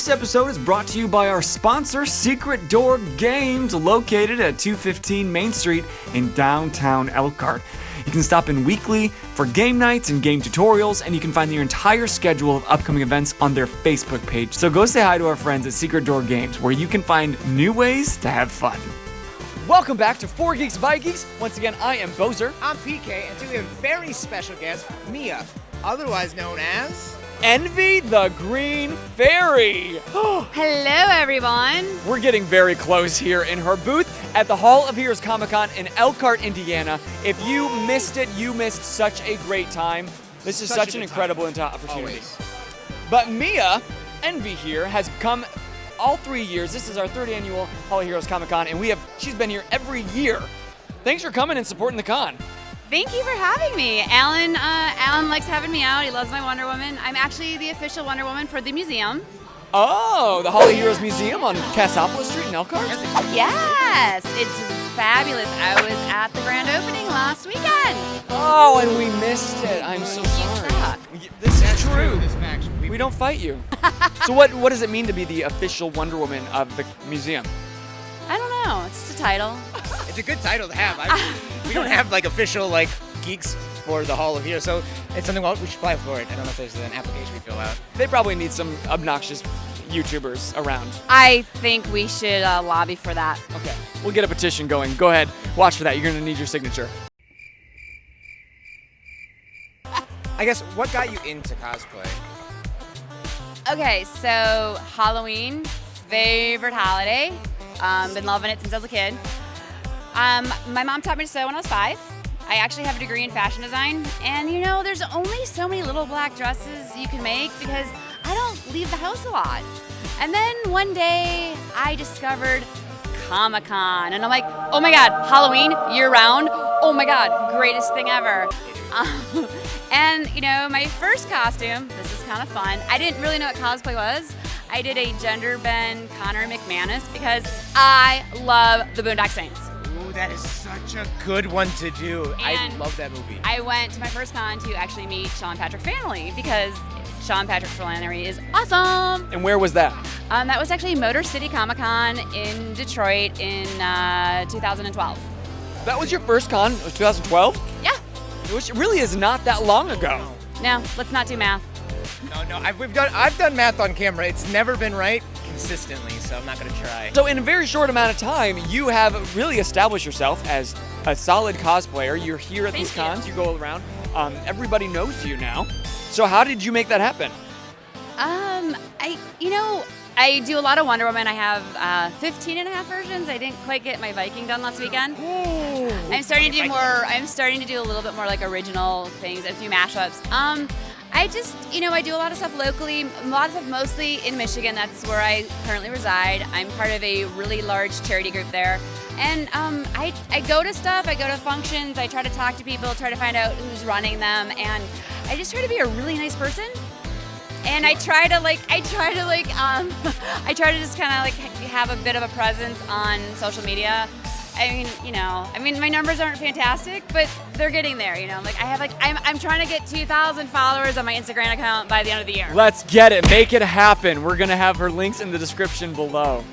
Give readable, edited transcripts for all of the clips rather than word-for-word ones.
This episode is brought to you by our sponsor, Secret Door Games, located at 215 Main Street in downtown Elkhart. You can stop in weekly for game nights and game tutorials, and you can find their entire schedule of upcoming events on their Facebook page. So go say hi to our friends at Secret Door Games, where you can find new ways to have fun. Welcome back to 4 Geeks by Geeks. Once again, I am Bozer. I'm PK, and today we have a very special guest, Mia, otherwise known as... Envy the Green Fairy. Hello, everyone. We're getting very close here in her booth at the Hall of Heroes Comic-Con in Elkhart, Indiana. If you missed it, you missed such a great time. This is such an incredible opportunity. Always. But Mia, Envy here, has come all 3 years. This is our third annual Hall of Heroes Comic-Con, and she's been here every year. Thanks for coming and supporting the con. Thank you for having me. Alan likes having me out. He loves my Wonder Woman. I'm actually the official Wonder Woman for the museum. Oh, the Hall of Heroes Museum on Cassopolis Street in Elkhart? Yes, it's fabulous. I was at the grand opening last weekend. Oh, and we missed it. I'm so sorry. suck. This is true. This is factual. We don't fight you. So what does it mean to be the official Wonder Woman of the museum? I don't know. It's just a title. It's a good title to have. We don't have like official geeks for the Hall of Heroes, so it's something we should apply for it. I don't know if there's an application we fill out. They probably need some obnoxious YouTubers around. I think we should lobby for that. Okay, we'll get a petition going. Go ahead, watch for that. You're gonna need your signature. I guess, what got you into cosplay? Okay, so Halloween, favorite holiday. Been loving it since I was a kid. My mom taught me to sew when I was 5. I actually have a degree in fashion design, and there's only so many little black dresses you can make because I don't leave the house a lot. And then one day I discovered Comic-Con, and I'm like, oh my God, Halloween year round? Oh my God, greatest thing ever. And my first costume, this is kind of fun. I didn't really know what cosplay was. I did a gender bend Connor McManus because I love the Boondock Saints. Ooh, that is such a good one to do. I love that movie. I went to my first con to actually meet Sean Patrick Family because Sean Patrick Flannery is awesome. And where was that? That was actually Motor City Comic Con in Detroit in 2012. That was your first con? It was 2012? Yeah. Which really is not that long ago. No, let's not do math. No, I've done math on camera. It's never been right consistently, so I'm not gonna try. So in a very short amount of time, you have really established yourself as a solid cosplayer. You're here at these cons, you go around. Everybody knows you now. So how did you make that happen? I do a lot of Wonder Woman. I have 15 and a half versions. I didn't quite get my Viking done last weekend. Ooh. I'm starting to do a little bit more like original things, a few mashups. I do a lot of stuff locally, a lot of stuff mostly in Michigan. That's where I currently reside. I'm part of a really large charity group there. And I go to stuff, I go to functions, I try to talk to people, try to find out who's running them, and I just try to be a really nice person. And I try to just kind of have a bit of a presence on social media. I mean, my numbers aren't fantastic, but they're getting there. I'm trying to get 2,000 followers on my Instagram account by the end of the year. Let's get it, make it happen. We're gonna have her links in the description below.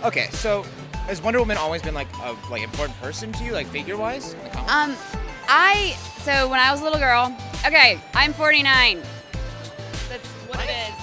Okay, so has Wonder Woman always been an important person to you, figure-wise? So when I was a little girl, okay, I'm 49. That's what it is.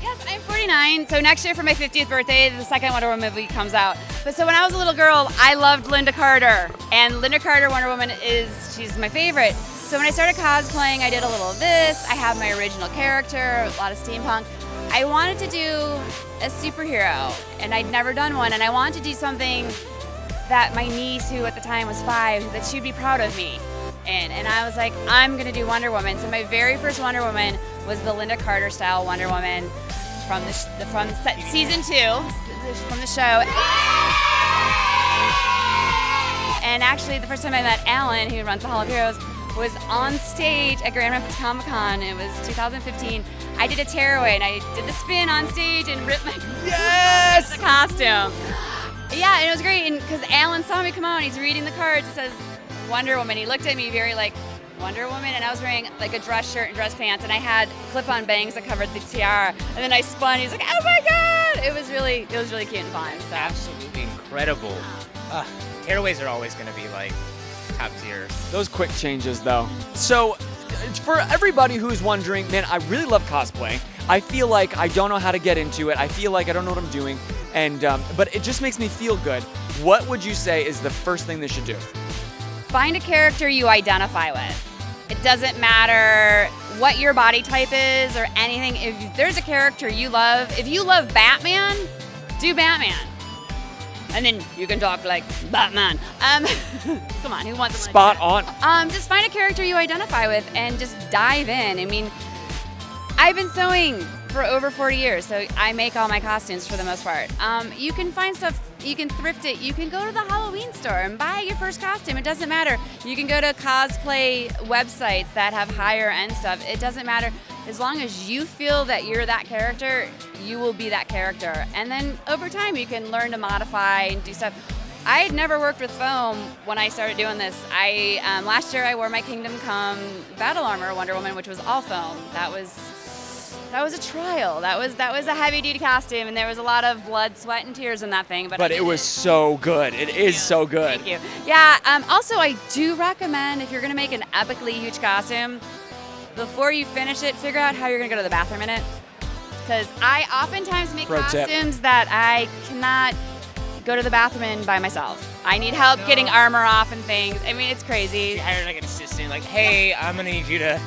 Yes, I'm 49. So next year for my 50th birthday, the second Wonder Woman movie comes out. But so when I was a little girl, I loved Linda Carter. And Linda Carter Wonder Woman she's my favorite. So when I started cosplaying, I did a little of this. I have my original character, a lot of steampunk. I wanted to do a superhero, and I'd never done one. And I wanted to do something that my niece, who at the time was 5, that she'd be proud of me. And I was like, I'm gonna do Wonder Woman. So my very first Wonder Woman was the Linda Carter style Wonder Woman from season 2 from the show. And actually, the first time I met Alan, who runs the Hall of Heroes, was on stage at Grand Rapids Comic Con. It was 2015. I did a tearaway and I did the spin on stage and ripped my Yes! the costume. Yeah, and it was great. And because Alan saw me come out, and he's reading the cards. It says Wonder Woman. He looked at me very Wonder Woman, and I was wearing like a dress shirt and dress pants, and I had clip-on bangs that covered the tiara, and then I spun. He's like, "Oh my god!" It was really cute and fun. So. Absolutely incredible. Tearaways are always going to be like top tier. Those quick changes, though. So, for everybody who's wondering, man, I really love cosplay. I feel like I don't know how to get into it. I feel like I don't know what I'm doing, and but it just makes me feel good. What would you say is the first thing they should do? Find a character you identify with. It doesn't matter what your body type is or anything. If there's a character you love, if you love Batman, do Batman. And then you can talk like Batman. Come on, who wants to Spot on. Just find a character you identify with and just dive in. I mean, I've been sewing for over 40 years, so I make all my costumes for the most part. You can find stuff, you can thrift it, you can go to the Halloween store and buy your first costume. It doesn't matter. You can go to cosplay websites that have higher end stuff. It doesn't matter. As long as you feel that you're that character, you will be that character. And then over time, you can learn to modify and do stuff. I had never worked with foam when I started doing this. Last year I wore my Kingdom Come battle armor Wonder Woman, which was all foam. That was a trial. That was a heavy duty costume, and there was a lot of blood, sweat, and tears in that thing. But it was so good. It is so good. Thank you. Yeah. Also, I do recommend if you're gonna make an epically huge costume, before you finish it, figure out how you're gonna go to the bathroom in it. Because I oftentimes make costumes that I cannot go to the bathroom in by myself. I need help getting armor off and things. I mean, it's crazy. You hire like an assistant, like, hey, I'm gonna need you to.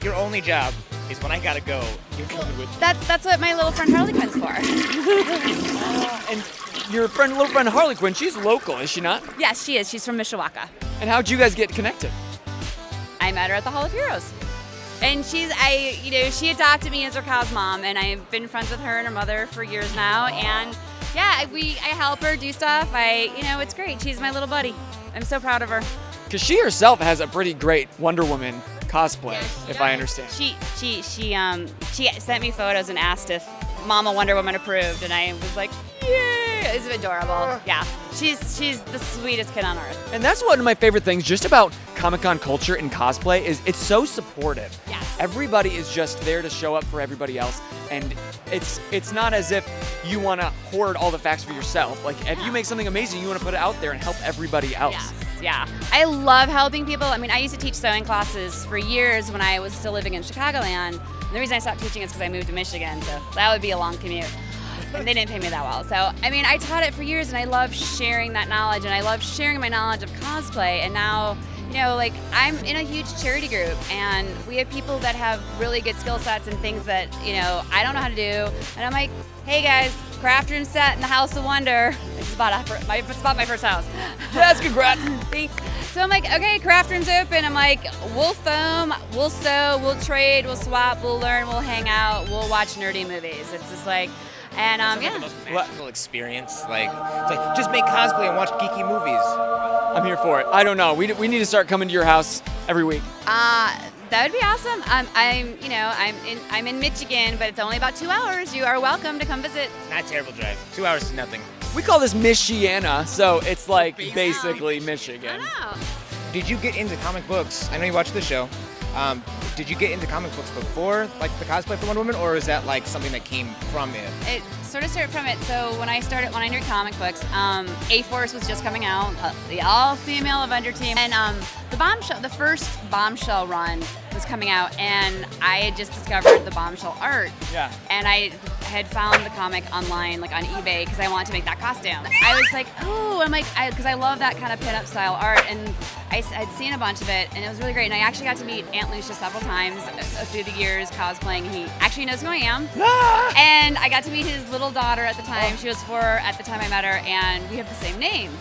Your only job is when I gotta go, you're coming with me. That's what my little friend Harley Quinn's for. And your little friend Harley Quinn, she's local, is she not? Yes, she is. She's from Mishawaka. And how'd you guys get connected? I met her at the Hall of Heroes. And she adopted me as her cos mom, and I've been friends with her and her mother for years now. And yeah, I help her do stuff. It's great. She's my little buddy. I'm so proud of her. Because she herself has a pretty great Wonder Woman cosplay, if I understand. She sent me photos and asked if Mama Wonder Woman approved, and I was like, yay! It's adorable. Yeah, she's the sweetest kid on earth. And that's one of my favorite things just about Comic-Con culture and cosplay is it's so supportive. Yes. Everybody is just there to show up for everybody else, and it's not as if you want to hoard all the facts for yourself. Like if you make something amazing, you want to put it out there and help everybody else. Yes. Yeah, I love helping people. I mean, I used to teach sewing classes for years when I was still living in Chicagoland. And the reason I stopped teaching is because I moved to Michigan, so that would be a long commute. And they didn't pay me that well. So, I mean, I taught it for years, and I love sharing that knowledge, and I love sharing my knowledge of cosplay. And now, I'm in a huge charity group, and we have people that have really good skill sets and things that, I don't know how to do. And I'm like, hey guys, craft room set in the House of Wonder. It's about my first house. Yes, congrats. Thanks. So I'm like, okay, craft room's open. I'm like, we'll foam, we'll sew, we'll trade, we'll swap, we'll learn, we'll hang out, we'll watch nerdy movies. It's just like, and It's like the most magical experience. Like, it's like just make cosplay and watch geeky movies. I'm here for it. I don't know. We need to start coming to your house every week. That would be awesome. I'm in Michigan, but it's only about 2 hours. You are welcome to come visit. Not a terrible drive. 2 hours is nothing. We call this Michiana, so it's like basically Michigan. I know. Did you get into comic books? I know you watched the show. Did you get into comic books before, like the cosplay for Wonder Woman, or is that like something that came from it? It sort of started from it. So when I knew comic books, A-Force was just coming out, the all-female Avenger team, and the first Bombshell run was coming out, and I had just discovered the Bombshell art. Yeah. And I had found the comic online, like on eBay, because I wanted to make that costume. I was like, because I love that kind of pinup style art, and I'd seen a bunch of it, and it was really great. And I actually got to meet Aunt Lucia several times through the years cosplaying. He actually knows who I am. And I got to meet his little daughter at the time. She was 4 at the time I met her, and we have the same name.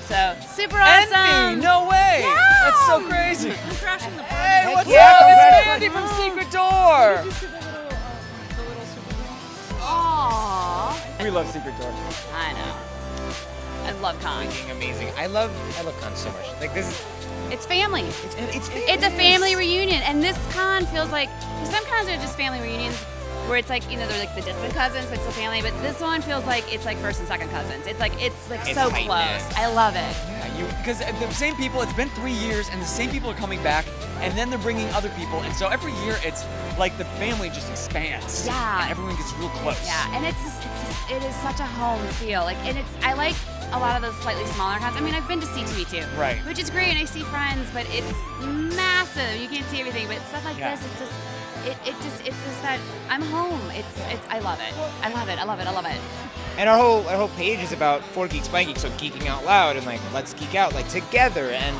So, super awesome. Andy, no way. Yeah. That's so crazy. I'm crashing the party. Hey, what's yeah, up? It's congrats. Andy from Secret Door. Did you see the little super girl? Aww. We love Secret Door. I know. I love con. Amazing. I love con so much. Like this is. It's family. It's It's a family reunion, and this con feels like, because some cons are just family reunions. where it's like, they're like the distant cousins, but still family. But this one feels like it's like first and second cousins. It's so tight-knit. close. I love it. Yeah, because the same people, it's been 3 years, and the same people are coming back, and then they're bringing other people, and so every year it's like the family just expands. Yeah. And everyone gets real close. Yeah, and it is such a home feel. I like a lot of those slightly smaller cons. I mean, I've been to C2E too, Right. which is great, and I see friends, but it's massive. You can't see everything, but stuff like Yeah. this, it's just that I'm home. I love it. I love it. I love it. I love it. And our whole page is about for geeks by geeks, so geeking out loud and like let's geek out like together. And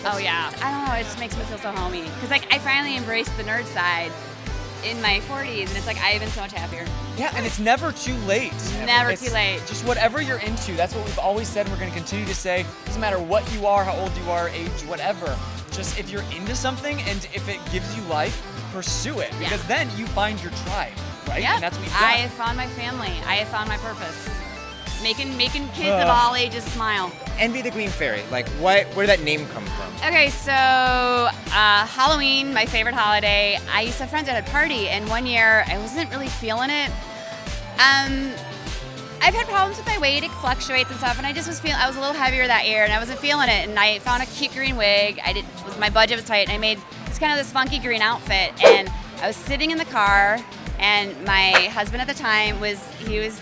Oh yeah. I don't know. It just makes me feel so homey because I finally embraced the nerd side in my 40s, and it's like I've been so much happier. Yeah, and it's never too late. Never It's too late. Just whatever you're into. That's what we've always said, and we're going to continue to say. Doesn't matter what you are, how old you are, age, whatever. Just if you're into something and if it gives you life, pursue it. Yeah. Because then you find your tribe, right? Yep. And that's what you've done. I have found my family. I have found my purpose. Making kids of all ages smile. Envy the Green Fairy, like where did that name come from? Okay, so Halloween, my favorite holiday. I used to have friends that had a party, and one year I wasn't really feeling it. I've had problems with my weight; it fluctuates and stuff, and I just I was a little heavier that year, and I wasn't feeling it. And I found a cute green wig. My budget was tight, and I made this funky green outfit. And I was sitting in the car, and my husband at the time was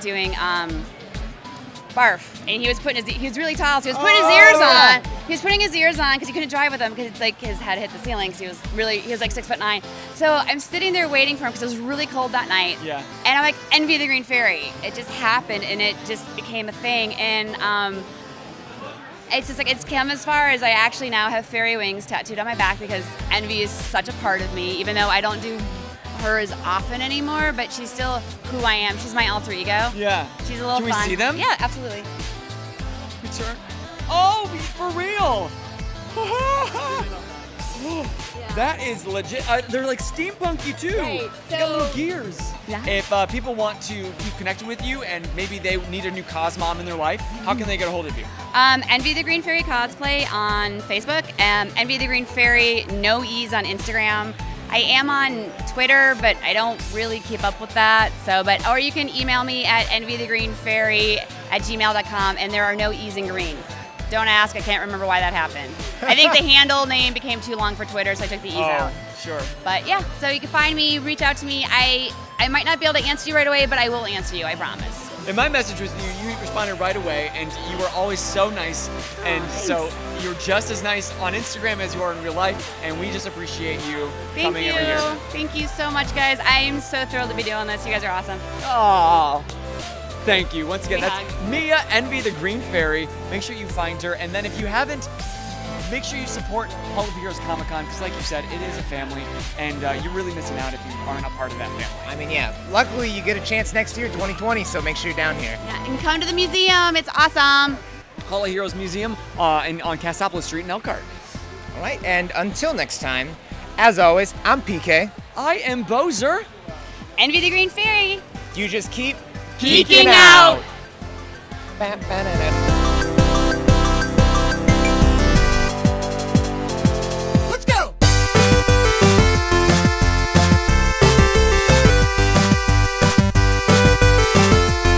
doing barf, and he was really tall, so he was putting his ears on. He was putting his ears on because he couldn't drive with them because his head hit the ceiling. Because he was like 6'9". So I'm sitting there waiting for him because it was really cold that night. Yeah. And I'm like, envy the Green Fairy. It just happened, and it just became a thing. And it's just like it's come as far as I actually now have fairy wings tattooed on my back because envy is such a part of me, even though I don't do her as often anymore, but she's still who I am. She's my alter ego. Yeah. She's a little Can we fun. see them? Yeah, absolutely. Return. Oh, for real! That is legit. They're like steampunky too. Right, They got little so- gears. Yeah. If people want to keep connected with you and maybe they need a new cosmom in their life, how can they get a hold of you? Envy the Green Fairy Cosplay on Facebook. Envy the Green Fairy, no E's on Instagram. I am on Twitter, but I don't really keep up with that. Or you can email me at envythegreenfairy@gmail.com, and there are no E's in green. Don't ask, I can't remember why that happened. I think the handle name became too long for Twitter, so I took the E's out. Sure. But yeah, so you can find me, reach out to me. I might not be able to answer you right away, but I will answer you, I promise. And my message was you responded right away, and you were always so nice. And so you're just as nice on Instagram as you are in real life, and we just appreciate you Thank coming you. every year. Thank you so much, guys. I am so thrilled to be doing this. You guys are awesome. Oh, thank you. Once again, Big that's hug. Mia, Envy the Green Fairy. Make sure you find her. And then if you haven't, make sure you support Hall of Heroes Comic Con, because like you said, it is a family, and you're really missing out if you aren't a part of that family. I mean, yeah. Luckily, you get a chance next year, 2020. So make sure you're down here. Yeah, and come to the museum. It's awesome. Hall of Heroes Museum on Cassopolis Street in Elkhart. All right. And until next time, as always, I'm PK. I am Bozer. Envy the Green Fairy. You just keep Geeking out. Ba-ba-da-da.